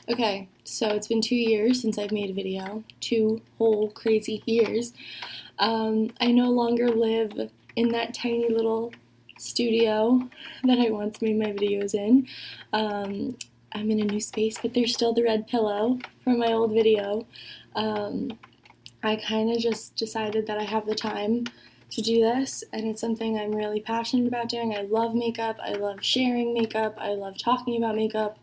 Okay, so it's been 2 years since I've made a video. 2 whole crazy years. I no longer live in that tiny little studio that I once made my videos in. I'm in a new space, but there's still the red pillow from my old video. I kind of just decided that I have the time to do this, and it's something I'm really passionate about doing. I love makeup, I love sharing makeup, I love talking about makeup.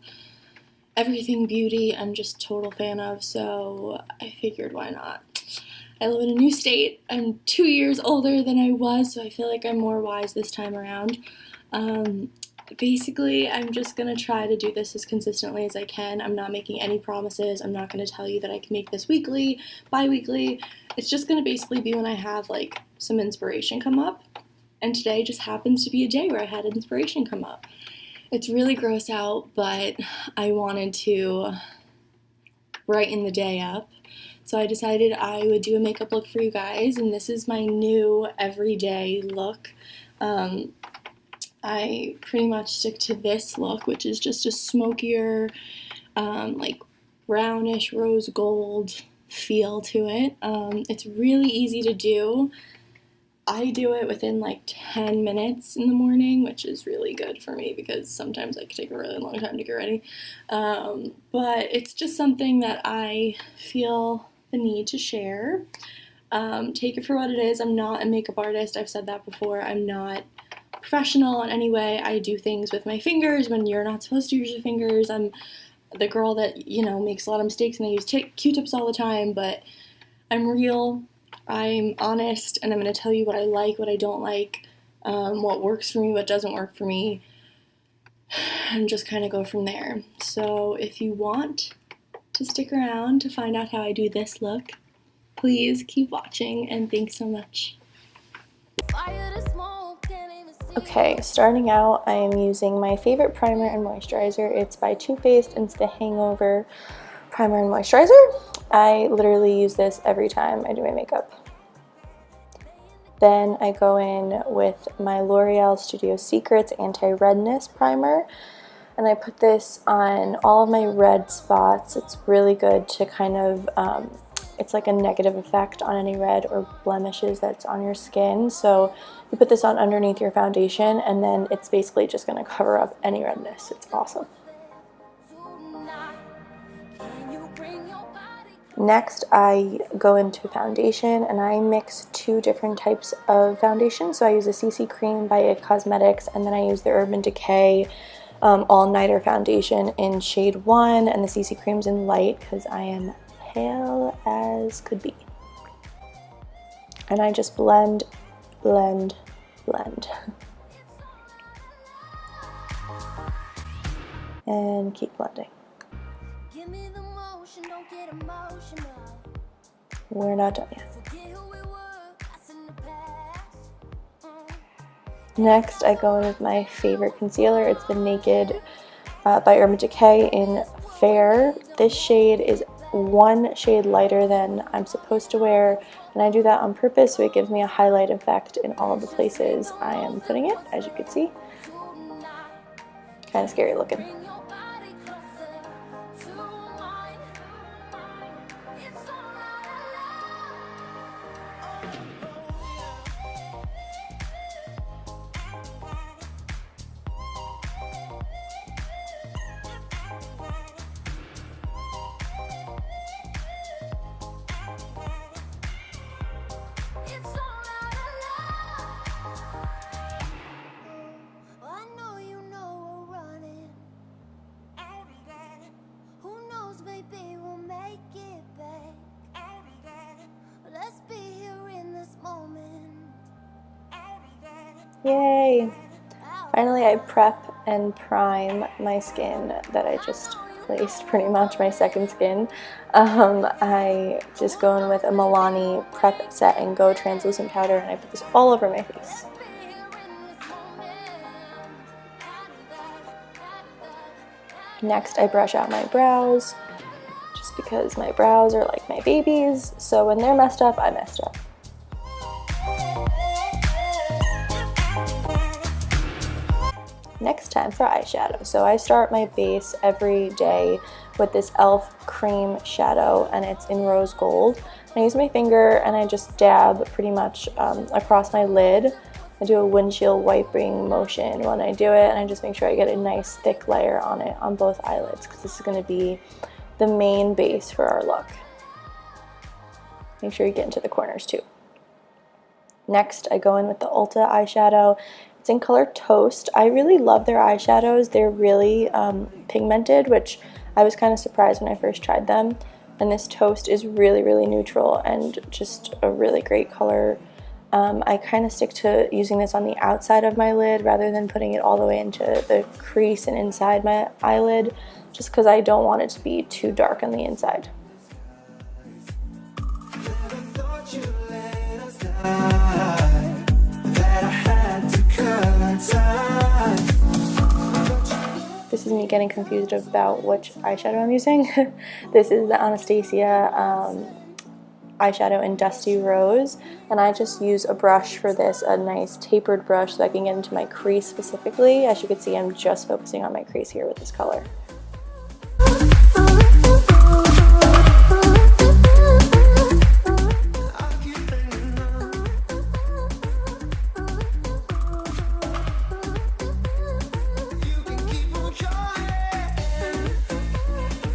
Everything beauty I'm just a total fan of, so I figured why not. I live in a new state. I'm 2 years older than I was, so I feel like I'm more wise this time around. Basically, I'm just gonna try to do this as consistently as I can. I'm not making any promises. I'm not gonna tell you that I can make this weekly, bi-weekly. It's just gonna basically be when I have like some inspiration come up. And today just happens to be a day where I had inspiration come up. It's really gross out, but I wanted to brighten the day up. So I decided I would do a makeup look for you guys, and this is my new everyday look. I pretty much stick to this look, which is just a smokier, like brownish rose gold feel to it. It's really easy to do. I do it within like 10 minutes in the morning, which is really good for me because sometimes I can take a really long time to get ready. But it's just something that I feel the need to share. Take it for what it is. I'm not a makeup artist. I've said that before. I'm not professional in any way. I do things with my fingers when you're not supposed to use your fingers. I'm the girl that, makes a lot of mistakes and I use Q-tips all the time, but I'm real. I'm honest, and I'm going to tell you what I like, what I don't like, what works for me, what doesn't work for me, and just kind of go from there. So if you want to stick around to find out how I do this look, please keep watching, and thanks so much. Okay, starting out, I am using my favorite primer and moisturizer. It's by Too Faced, and it's the Hangover Primer and Moisturizer. I literally use this every time I do my makeup. Then I go in with my L'Oreal Studio Secrets Anti-Redness Primer, and I put this on all of my red spots. It's really good to kind of, it's like a negative effect on any red or blemishes that's on your skin. So you put this on underneath your foundation, and then it's basically just going to cover up any redness. It's awesome. Next, I go into foundation, and I mix 2 different types of foundation. So I use a CC Cream by It Cosmetics, and then I use the Urban Decay All Nighter Foundation in shade 1, and the CC Cream's in light because I am pale as could be. And I just blend, blend, blend. And keep blending. We're not done yet. Next, I go in with my favorite concealer. It's the Naked by Urban Decay in Fair. This shade is 1 shade lighter than I'm supposed to wear, and I do that on purpose so it gives me a highlight effect in all of the places I am putting it, as you can see. Kind of scary looking. Yay! Finally, I prep and prime my skin that I just placed, pretty much my second skin. I just go in with a Milani Prep Set and Go translucent powder, and I put this all over my face. Next, I brush out my brows, just because my brows are like my babies, so when they're messed up, I messed up. Next, time for eyeshadow. So I start my base every day with this e.l.f. cream shadow, and it's in rose gold. I use my finger and I just dab pretty much across my lid. I do a windshield wiping motion when I do it, and I just make sure I get a nice thick layer on it on both eyelids, because this is going to be the main base for our look. Make sure you get into the corners too. Next, I go in with the Ulta eyeshadow. It's in color Toast. I really love their eyeshadows. They're really pigmented, which I was kind of surprised when I first tried them. And this Toast is really, really neutral and just a really great color. I kind of stick to using this on the outside of my lid rather than putting it all the way into the crease and inside my eyelid, just because I don't want it to be too dark on the inside. This is me getting confused about which eyeshadow I'm using. This is the Anastasia eyeshadow in Dusty Rose, and I just use a brush for this, a nice tapered brush, so I can get into my crease specifically. As you can see, I'm just focusing on my crease here with this color.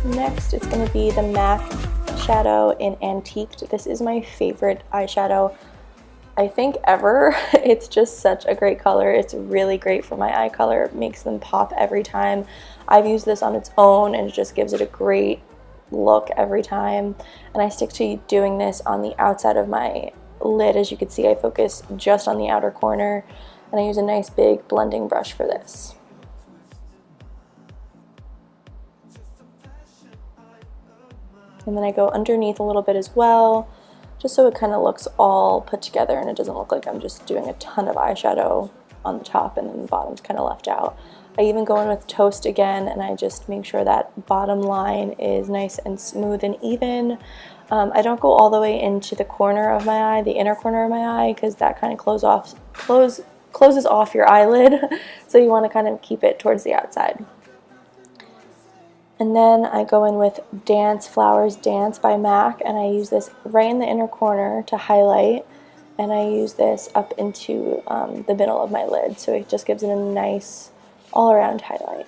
Next, it's going to be the MAC shadow in Antiqued. This is my favorite eyeshadow, I think, ever. It's just such a great color. It's really great for my eye color. It makes them pop every time. I've used this on its own and it just gives it a great look every time. And I stick to doing this on the outside of my lid. As you can see, I focus just on the outer corner, and I use a nice big blending brush for this. And then I go underneath a little bit as well, just so it kind of looks all put together and it doesn't look like I'm just doing a ton of eyeshadow on the top and then the bottom's kind of left out. I even go in with Toast again, and I just make sure that bottom line is nice and smooth and even. I don't go all the way into the corner of my eye, the inner corner of my eye, because that kind of closes off your eyelid. So you want to kind of keep it towards the outside. And then I go in with Dance Flowers Dance by MAC, and I use this right in the inner corner to highlight, and I use this up into the middle of my lid, so it just gives it a nice all-around highlight.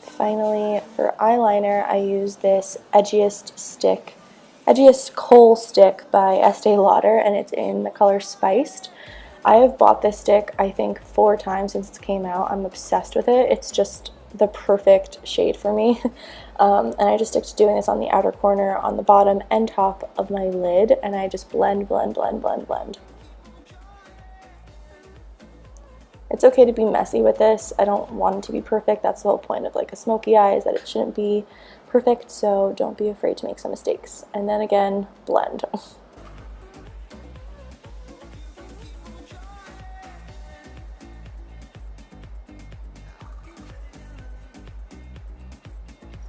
Finally, for eyeliner, I use this Edgiest Kohl Stick by Estee Lauder, and it's in the color Spiced. I have bought this stick, I think, 4 times since it came out. I'm obsessed with it. It's just the perfect shade for me. And I just stick to doing this on the outer corner, on the bottom and top of my lid, and I just blend, blend, blend, blend, blend. It's okay to be messy with this. I don't want it to be perfect. That's the whole point of like a smoky eye, is that it shouldn't be perfect, so don't be afraid to make some mistakes. And then again, blend.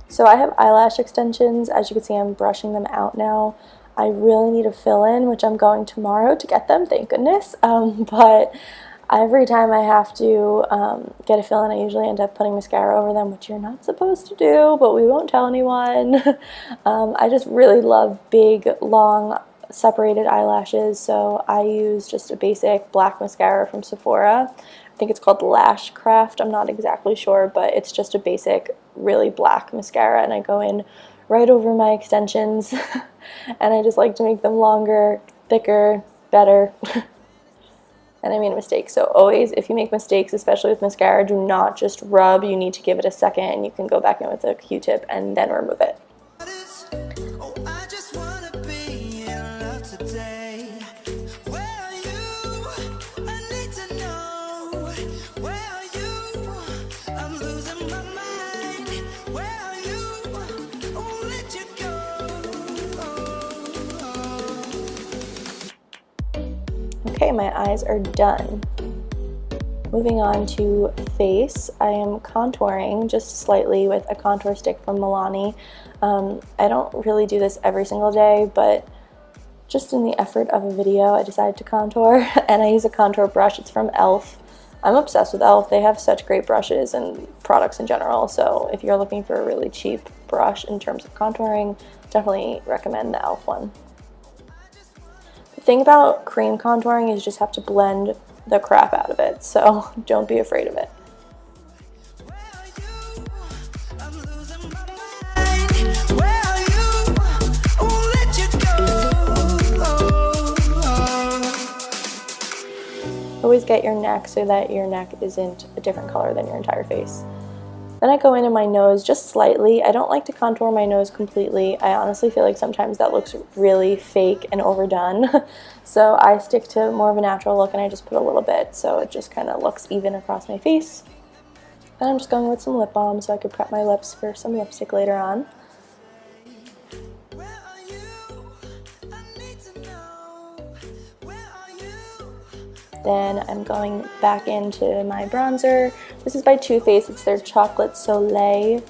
So I have eyelash extensions. As you can see, I'm brushing them out now. I really need a fill-in, which I'm going tomorrow to get them, thank goodness. But every time I have to get a fill-in, I usually end up putting mascara over them, which you're not supposed to do, but we won't tell anyone. I just really love big, long, separated eyelashes, so I use just a basic black mascara from Sephora. I think it's called Lash Craft. I'm not exactly sure, but it's just a basic, really black mascara, and I go in right over my extensions and I just like to make them longer, thicker, better. And I made a mistake. So always, if you make mistakes, especially with mascara, do not just rub. You need to give it a second, and you can go back in with a Q-tip and then remove it. Okay, my eyes are done. Moving on to face, I am contouring just slightly with a contour stick from Milani. I don't really do this every single day, but just in the effort of a video, I decided to contour, and I use a contour brush. It's from e.l.f. I'm obsessed with e.l.f. They have such great brushes and products in general, so if you're looking for a really cheap brush in terms of contouring, definitely recommend the e.l.f. one. The thing about cream contouring is you just have to blend the crap out of it, so don't be afraid of it. Always get your neck so that your neck isn't a different color than your entire face. Then I go into my nose just slightly. I don't like to contour my nose completely. I honestly feel like sometimes that looks really fake and overdone. So I stick to more of a natural look and I just put a little bit so it just kind of looks even across my face. Then I'm just going with some lip balm so I could prep my lips for some lipstick later on. Then I'm going back into my bronzer. This is by Too Faced. It's their Chocolate Soleil,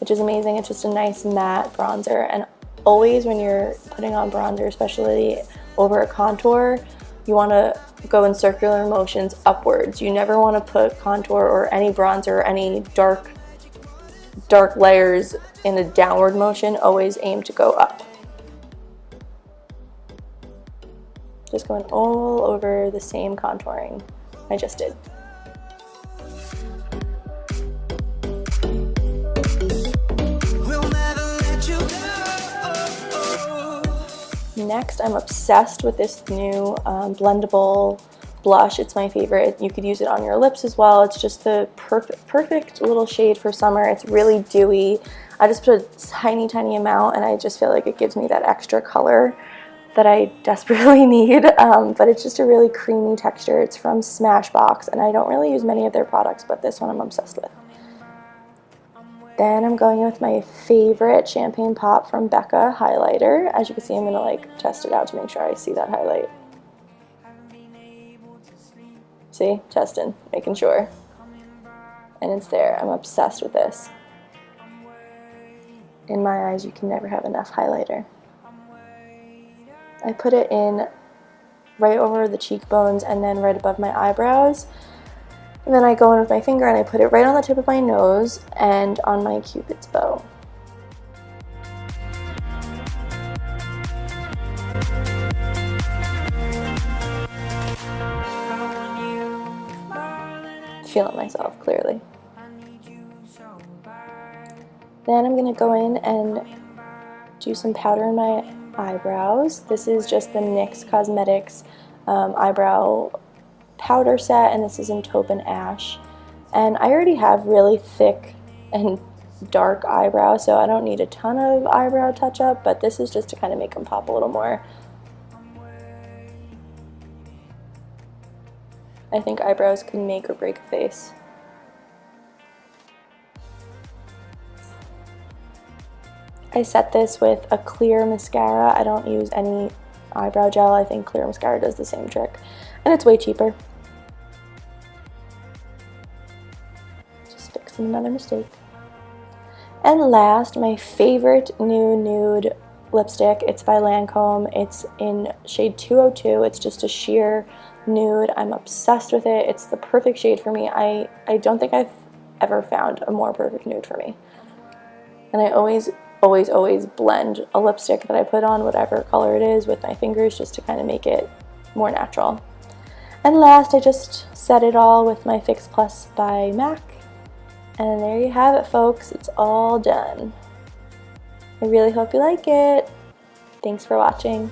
which is amazing. It's just a nice matte bronzer. And always when you're putting on bronzer, especially over a contour, you want to go in circular motions upwards. You never want to put contour or any bronzer or any dark layers in a downward motion. Always aim to go up. Just going all over the same contouring I just did. Next, I'm obsessed with this new blendable blush. It's my favorite. You could use it on your lips as well. It's just the perfect little shade for summer. It's really dewy. I just put a tiny amount and I just feel like it gives me that extra color that I desperately need, but it's just a really creamy texture. It's from Smashbox, and I don't really use many of their products, but this one I'm obsessed with. Then I'm going with my favorite Champagne Pop from Becca highlighter. As you can see, I'm gonna like test it out to make sure I see that highlight. See, testing, making sure. And it's there. I'm obsessed with this. In my eyes, you can never have enough highlighter. I put it in right over the cheekbones and then right above my eyebrows. And then I go in with my finger and I put it right on the tip of my nose and on my Cupid's bow. Feeling myself, clearly. Then I'm going to go in and do some powder in my eyebrows. This is just the NYX Cosmetics eyebrow powder set, and this is in taupe and ash. And I already have really thick and dark eyebrows, so I don't need a ton of eyebrow touch-up, but this is just to kind of make them pop a little more. I think eyebrows can make or break a face. I set this with a clear mascara. I don't use any eyebrow gel. I think clear mascara does the same trick. And it's way cheaper. Just fixing another mistake. And last, my favorite new nude lipstick. It's by Lancome. It's in shade 202. It's just a sheer nude. I'm obsessed with it. It's the perfect shade for me. I don't think I've ever found a more perfect nude for me. And I always blend a lipstick that I put on, whatever color it is, with my fingers just to kind of make it more natural. And last, I just set it all with my Fix Plus by MAC. And there you have it, folks. It's all done. I really hope you like it. Thanks for watching.